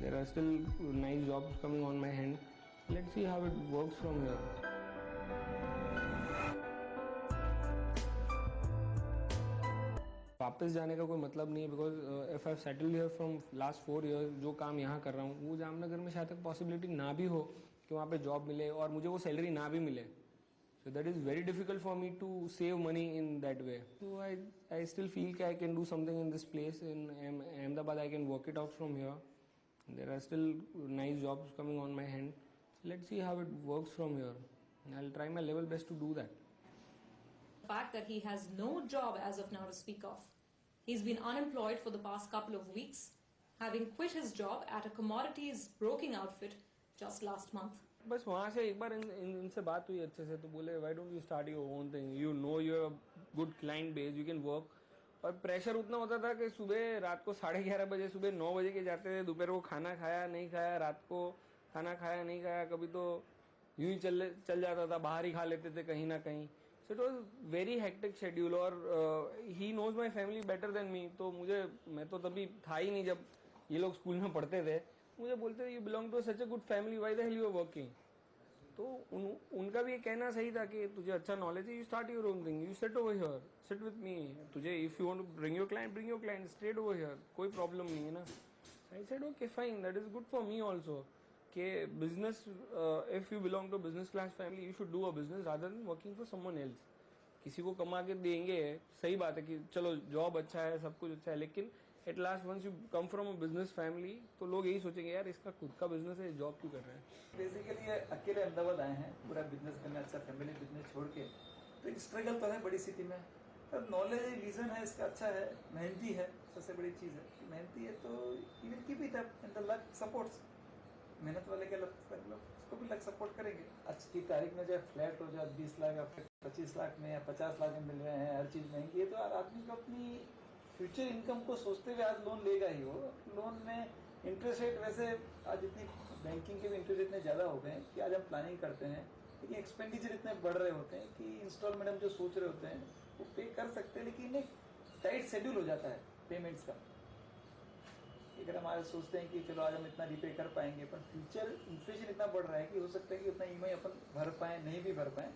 There are still nice jobs coming on my hand. Let's see how it works from here. वापस जाने का कोई मतलब नहीं है, because if I settle here from last 4 years, जो काम यहाँ कर रहा हूँ वो जामनगर में शायद तक पॉसिबिलिटी ना भी हो कि वहाँ पे जॉब मिले और मुझे वो सैलरी ना भी मिले. So that is very difficult for me to save money in that way. So I still feel that I can do something in this place in Ahmedabad. I can work it out from here. There are still nice jobs coming on my hand. Let's see how it works from here. I'll try my level best to do that. The fact that he has no job as of now to speak of. He's been unemployed for the past couple of weeks, having quit his job at a commodities broking outfit just last month. बस वहाँ से एक बार इनसे बात हुई अच्छे से, तो बोले why don't you start your own thing, you know your good client base, you can work. और प्रेशर उतना होता था कि सुबह रात को 11:30 बजे, सुबह 9 बजे के जाते थे, दोपहर को खाना खाया नहीं खाया, रात को खाना खाया नहीं खाया, कभी तो यूं ही चल जाता था, बाहर ही खा लेते थे कहीं ना कहीं. So it was very hectic schedule. और he knows my family better than me. तो मैं तो तभी था ही नहीं जब ये लोग स्कूल में पढ़ते थे. मुझे बोलते थे you belong to such a good family, why the hell you are working. तो उनका भी ये कहना सही था कि तुझे अच्छा नॉलेज है, you start your own thing, you sit over here, sit with me. तुझे if you want to bring your client straight over here, कोई प्रॉब्लम नहीं है ना. I said okay fine, that is good for me also. कि business, if you belong to business class family, you should do a business rather than working for someone else. किसी को कमा के देंगे, सही बात है कि चलो जॉब अच्छा है, सब कुछ अच्छा है, लेकिन at last ones you come from a business family तो लोग यही सोचेंगे यार इसका खुद का बिजनेस है, जॉब क्यों कर रहे हैं. बेसिकली ये अकेले अहमदाबाद आए हैं पूरा बिजनेस करना, अच्छा फैमिली बिजनेस छोड़ के. तो एक स्ट्रगल तो है बड़ी सिटी में, पर नॉलेज विजन है इसका अच्छा है, मेहनती है, सबसे बड़ी चीज़ है कि मेहनती है. तो you will keep it up and the luck supports. मेहनत वाले के उसको भी लक सपोर्ट करेंगे. आज की तारीख में चाहे फ्लैट हो जाए 20 लाख या 25 लाख में या 50 लाख में मिल रहे हैं, हर चीज़ महंगी है. तो आदमी को अपनी फ्यूचर इनकम को सोचते हुए आज लोन लेगा ही. वो लोन में इंटरेस्ट रेट, वैसे आज इतनी बैंकिंग के भी इंटरेस्ट इतने ज़्यादा हो गए हैं कि आज हम प्लानिंग करते हैं, लेकिन एक्सपेंडिचर इतने बढ़ रहे होते हैं कि इंस्टॉलमेंट हम जो सोच रहे होते हैं वो पे कर सकते हैं, लेकिन एक टाइट शेड्यूल हो जाता है पेमेंट्स का. अगर हम आज सोचते हैं कि चलो आज हम इतना रीपे कर पाएंगे, पर फ्यूचर इन्फ्लेशन इतना बढ़ रहा है कि हो सकता है कि उतना ईएमआई अपन भर पाए, नहीं भी भर पाए,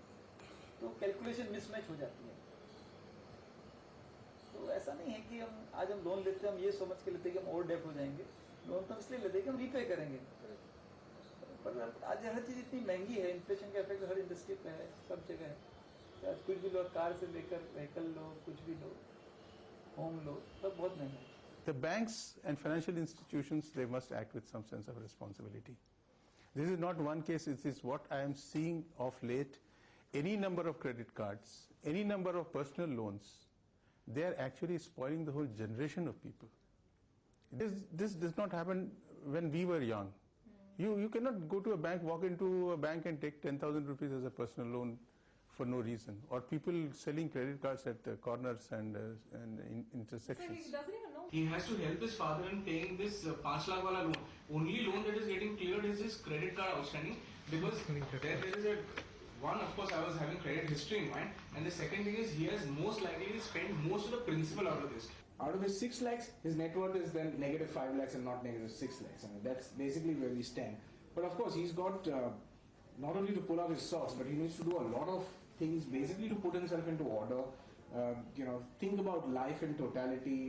तो कैलकुलेशन मिसमैच हो जाती है. तो ऐसा नहीं है कि आज हम लोन लेते हैं, हम ये समझ के लेते हैं कि हम और डेप हो जाएंगे. लोन तो इसलिए लेते हैं कि हम रीपे करेंगे, पर आज हर चीज़ इतनी महंगी है, इन्फ्लेशन का इफेक्ट हर इंडस्ट्री पे है, सब जगह है. आज कुछ भी लो, कार से लेकर व्हीकल लो, कुछ भी लो, होम लो, सब बहुत महंगा है. The banks and financial institutions, they must act with some sense of responsibility. This is not one case, it is what I am seeing of late. Any number of credit cards, any number of personal loans, they are actually spoiling the whole generation of people. This does not happen when we were young. You cannot go to a bank, walk into a bank and take 10,000 rupees as a personal loan for no reason. Or people selling credit cards at the corners and intersections. So he doesn't even know. He has to help his father in paying this 5 lakh wala loan. Only loan that is getting cleared is his credit card outstanding, because there is a one, of course, I was having credit history in mind, and the second thing is he has most likely spent most of the principal out of this. Out of his 6 lakhs, his net worth is then negative 5 lakhs and not negative 6 lakhs. I mean, that's basically where we stand. But of course, he's got not only to pull out his socks, but he needs to do a lot of things basically to put himself into order. Think about life in totality.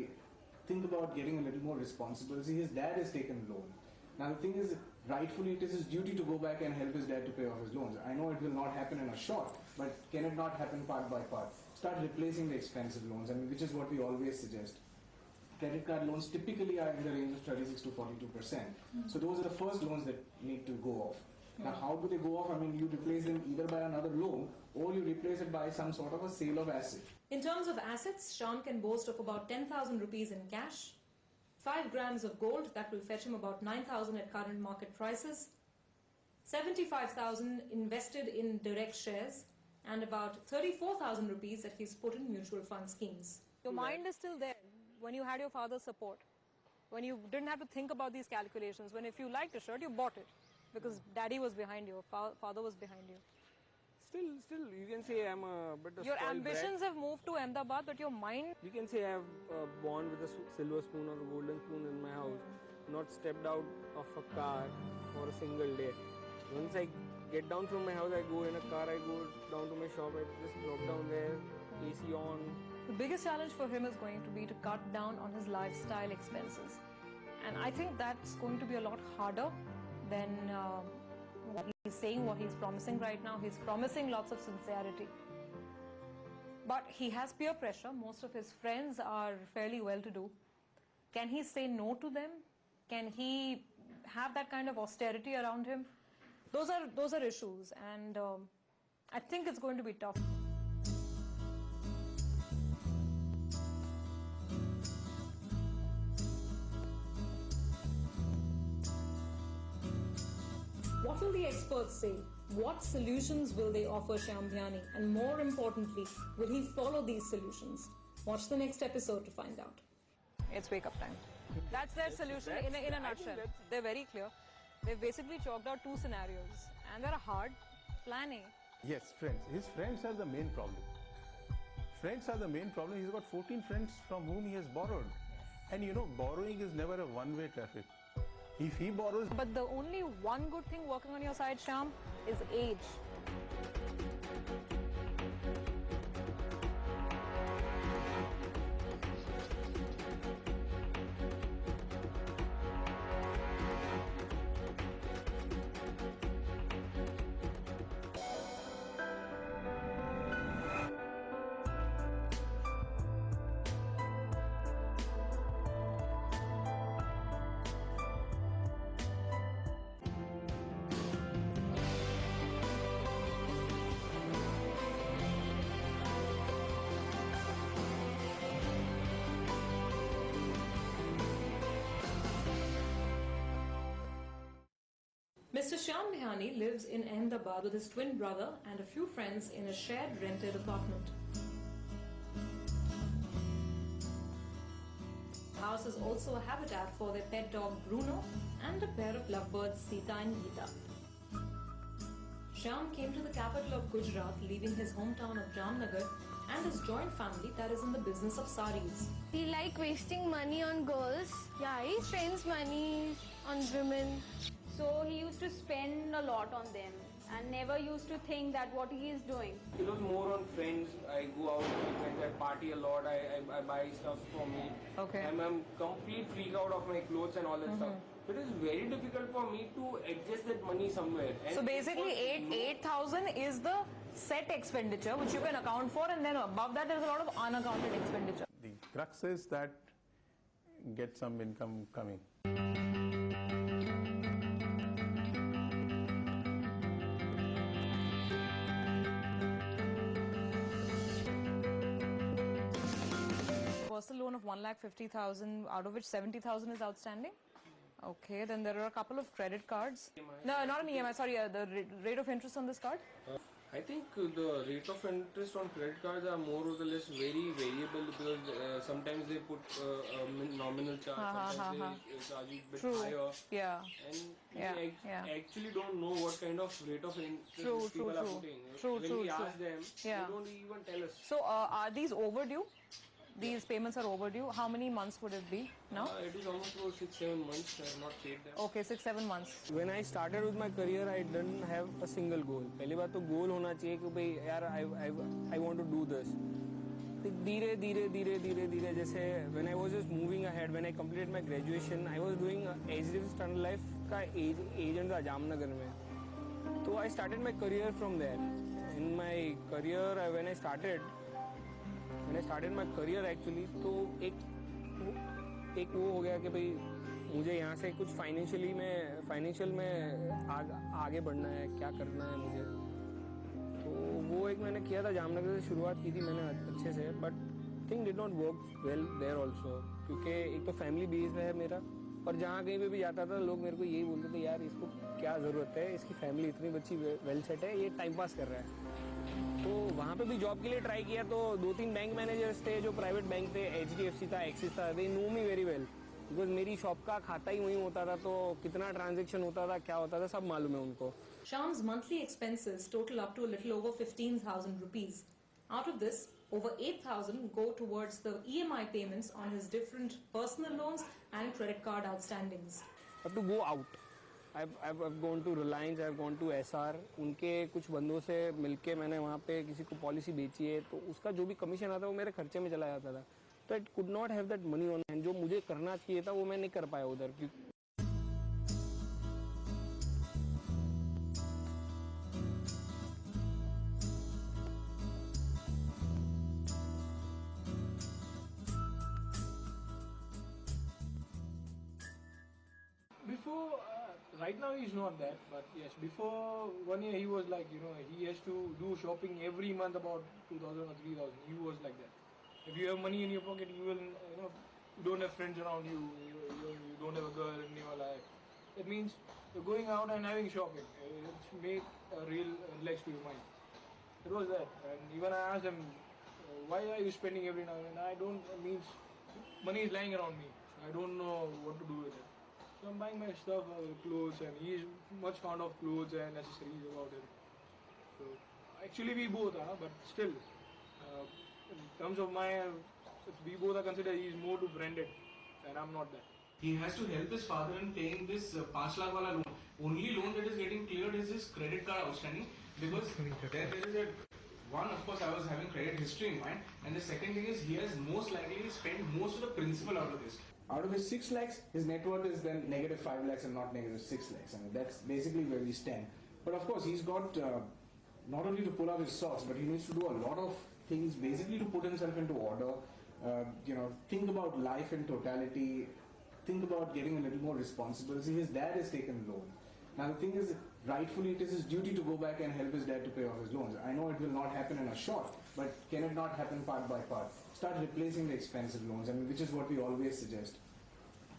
Think about getting a little more responsible. See, his dad has taken loan. Now the thing is, rightfully it is his duty to go back and help his dad to pay off his loans. I know it will not happen in a shot, but can it not happen part by part? Start replacing the expensive loans, which is what we always suggest. Credit card loans typically are in the range of 36 to 42%. So those are the first loans that need to go off. Now how do they go off? I mean, you replace them either by another loan or you replace it by some sort of a sale of asset. In terms of assets, Sean can boast of about 10,000 rupees in cash, 5 grams of gold that will fetch him about 9,000 at current market prices, 75,000 invested in direct shares, and about 34,000 rupees that he's put in mutual fund schemes. Your mind is still there when you had your father's support, when you didn't have to think about these calculations, when if you liked a shirt, you bought it because daddy was behind you, father was behind you. Still, you can say I'm a bit of Your spoiled ambitions brat. have moved to Ahmedabad, but your mind... You can say I've born with a silver spoon or a golden spoon in my house. not stepped out of a car for a single day. Once I get down from my house, I go in a car, I go down to my shop, I just drop down there, AC on. The biggest challenge for him is going to be to cut down on his lifestyle expenses. And I think that's going to be a lot harder than what he's saying, what he's promising right now. He's promising lots of sincerity. But he has peer pressure. Most of his friends are fairly well-to-do. Can he say no to them? Can he have that kind of austerity around him? Those are issues, and I think it's going to be tough. What will the experts say? What solutions will they offer Shyam Bhayani? And more importantly, will he follow these solutions? Watch the next episode to find out. It's wake-up time. That's their solution in a nutshell. They're very clear. They've basically chalked out 2 scenarios, and they're hard. Plan A. Yes, friends. His friends are the main problem. Friends are the main problem. He's got 14 friends from whom he has borrowed. And you know, borrowing is never a one-way traffic. If he borrows... But the only one good thing working on your side, Shyam, is age. Mr. Shyam Bhayani lives in Ahmedabad with his twin brother and a few friends in a shared rented apartment. The house is also a habitat for their pet dog Bruno and a pair of lovebirds Sita and Geeta. Shyam came to the capital of Gujarat, leaving his hometown of Jamnagar and his joint family that is in the business of saris. He like wasting money on girls. Yeah, he spends money on women. So he used to spend a lot on them and never used to think that what he is doing. It was more on friends. I go out with my friends, I party a lot, I buy stuff for me. Okay. I'm complete freak out of my clothes and all that stuff. It is very difficult for me to adjust that money somewhere. And So basically 8,000 is the set expenditure which you can account for, and then above that there is a lot of unaccounted expenditure. The crux is that get some income coming. Personal loan of 1,50,000, out of which 70,000 is outstanding. Okay, then there are a couple of credit cards. No, not an EMI, sorry, the rate of interest on this card? I think the rate of interest on credit cards are more or less very variable because sometimes they put a nominal charge, sometimes they charge you a bit True. higher. Yeah. And Yeah, we yeah. actually don't know what kind of rate of interest True, people true, are true. putting. True, when true, we true. ask them, Yeah. they don't even tell us. So are these overdue? These payments are overdue. How many months would it be now? It is almost about 6-7 months I have not paid them. Okay, 6-7 months. When I started with my career, I didn't have a single goal. पहली बात तो goal होना चाहिए कि भाई यार I want to do this. धीरे जैसे when I was just moving ahead, when I completed my graduation, I was doing HDFC Standard Life का agent था जामनगर में. So I started my career from there. In my career, when I started my career actually, तो एक वो हो गया कि भाई मुझे यहाँ से कुछ फाइनेंशियल में आगे बढ़ना है, क्या करना है मुझे. तो वो एक मैंने किया था, जामनगर से शुरुआत की थी मैंने अच्छे से, but thing did not work well there also, क्योंकि एक तो फैमिली बेस्ड है मेरा, और जहाँ कहीं पे भी जाता था लोग मेरे को यही बोलते थे यार इसको क्या ज़रूरत है, इसकी फैमिली इतनी बच्ची वेल सेट है, ये टाइम पास कर रहा है. तो वहाँ पे भी जॉब के लिए ट्राई किया, तो 2-3 बैंक मैनेजर्स थे जो प्राइवेट बैंक थे, HDFC था, एक्सिस था, they know me very well, because मेरी शॉप का खाता ही वहीं होता था, तो कितना ट्रांजेक्शन होता था, क्या होता था, सब मालूम है उनको. Shyam's monthly expenses total up to a little over 15,000 rupees. Out of this, over 8,000 go towards the EMI payments on his different personal loans and credit card outstandings. I have to go out. I've gone to Reliance, I've gone to SR. उनके कुछ बंदों से मिलके मैंने वहाँ पे किसी को पॉलिसी बेची है, तो उसका जो भी कमीशन आता है वो मेरे खर्चे में चला जाता था. तो I could not have that money on hand. जो मुझे करना चाहिए था वो मैं नहीं कर पाया उधर. Before, right now he's not that, but yes, before 1 year he was like, he has to do shopping every month about 2,000 or 3,000. He was like that. If you have money in your pocket, you will, you don't have friends around you, you don't have a girl in your life. That means you're going out and having shopping. It's made a real relax to your mind. It was that. And even I asked him, why are you spending every now and then? I don't, means money is lying around me. So I don't know what to do with it. So I'm buying my stuff, clothes, and he's much fond of clothes and accessories about it. So actually we both are, but still, in terms of we both are considered, he's more to branded, and I'm not that. He has to help his father in paying this 5 lakh wala loan. Only loan that is getting cleared is his credit card outstanding, because there is one, of course, I was having credit history in mind, and the second thing is he has most likely spent most of the principal out of this. Out of his 6 lakhs, his net worth is then negative 5 lakhs and not negative 6 lakhs. I mean, that's basically where we stand. But of course, he's got not only to pull up his socks, but he needs to do a lot of things basically to put himself into order. Think about life in totality. Think about getting a little more responsibility. His dad has taken loan. Now the thing is, rightfully it is his duty to go back and help his dad to pay off his loans. I know it will not happen in a shot, but can it not happen part by part? Start replacing the expensive loans, which is what we always suggest.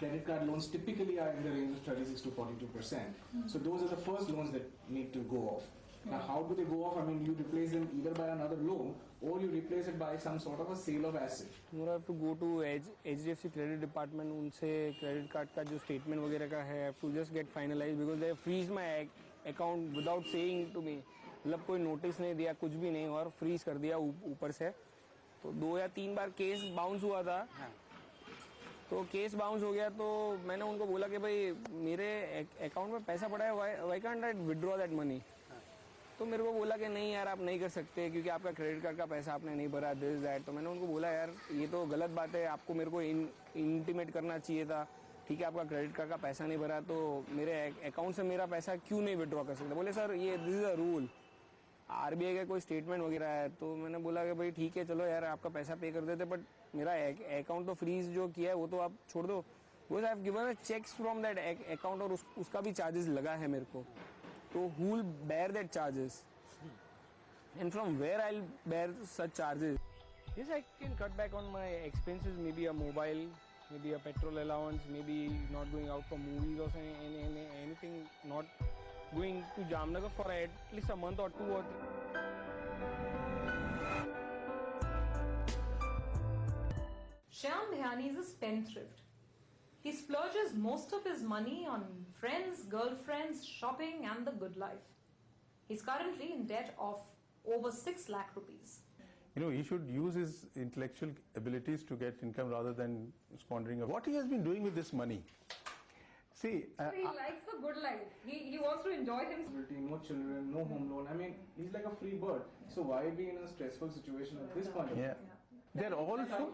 Credit card loans typically are in the range of 36 to 42%. So those are the first loans that need to go off. Now how do they go off? I mean, you replace them either by another loan or you replace it by some sort of a sale of asset. You have to go to HDFC credit department, उनसे credit card का जो statement वगैरह का है, have to just get finalized because they freeze my account without saying to me. मतलब कोई notice नहीं दिया, कुछ भी नहीं, और freeze कर दिया ऊपर से. तो 2 या 3 बार केस बाउंस हुआ था. तो केस बाउंस हो गया, तो मैंने उनको बोला कि भाई मेरे अकाउंट में पैसा पड़ा है, why can't I withdraw that money. तो मेरे को बोला कि नहीं यार, आप नहीं कर सकते क्योंकि आपका क्रेडिट कार्ड का पैसा आपने नहीं भरा, दिस दैट. तो मैंने उनको बोला यार ये तो गलत बात है, आपको मेरे को इंटीमेट करना चाहिए था. ठीक है, आपका क्रेडिट कार्ड का पैसा नहीं भरा तो मेरे अकाउंट से मेरा पैसा क्यों नहीं विथड्रॉ कर सकते. बोले सर ये this is a rule, RBI का कोई स्टेटमेंट वगैरह है. तो मैंने बोला कि भाई ठीक है चलो यार, आपका पैसा पे कर देते, बट मेरा अकाउंट तो फ्रीज जो किया है वो तो आप छोड़ दो. Because I have given cheques from that account और उसका भी चार्जेस लगा है मेरे को. तो who will bear that charges and from where I'll bear such charges? Yes, I can cut back on my expenses, maybe a mobile, maybe a petrol allowance, maybe not going out for movies or anything, not going to Jamnagar for at least a month or 2 or 3. Shyam Dhyani is a spendthrift. He splurges most of his money on friends, girlfriends, shopping and the good life. He's currently in debt of over 6 lakh rupees. He should use his intellectual abilities to get income rather than squandering what he has been doing with this money. See, he likes the good life. He wants to enjoy himself. No children, no home loan. I mean, he's like a free bird. So why be in a stressful situation at this point? Yeah. They're also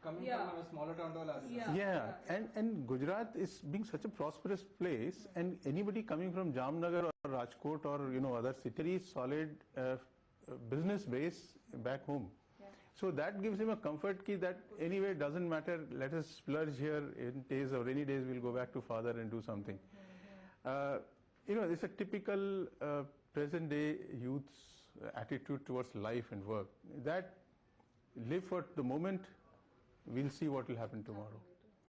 coming from a smaller town to a larger town. Yeah, and Gujarat is being such a prosperous place, and anybody coming from Jamnagar or Rajkot or other cities, very solid business base back home. So that gives him a comfort that anyway doesn't matter, let us splurge here in days or rainy days, we'll go back to father and do something. It's a typical present day youth's attitude towards life and work. That live for the moment, we'll see what will happen tomorrow.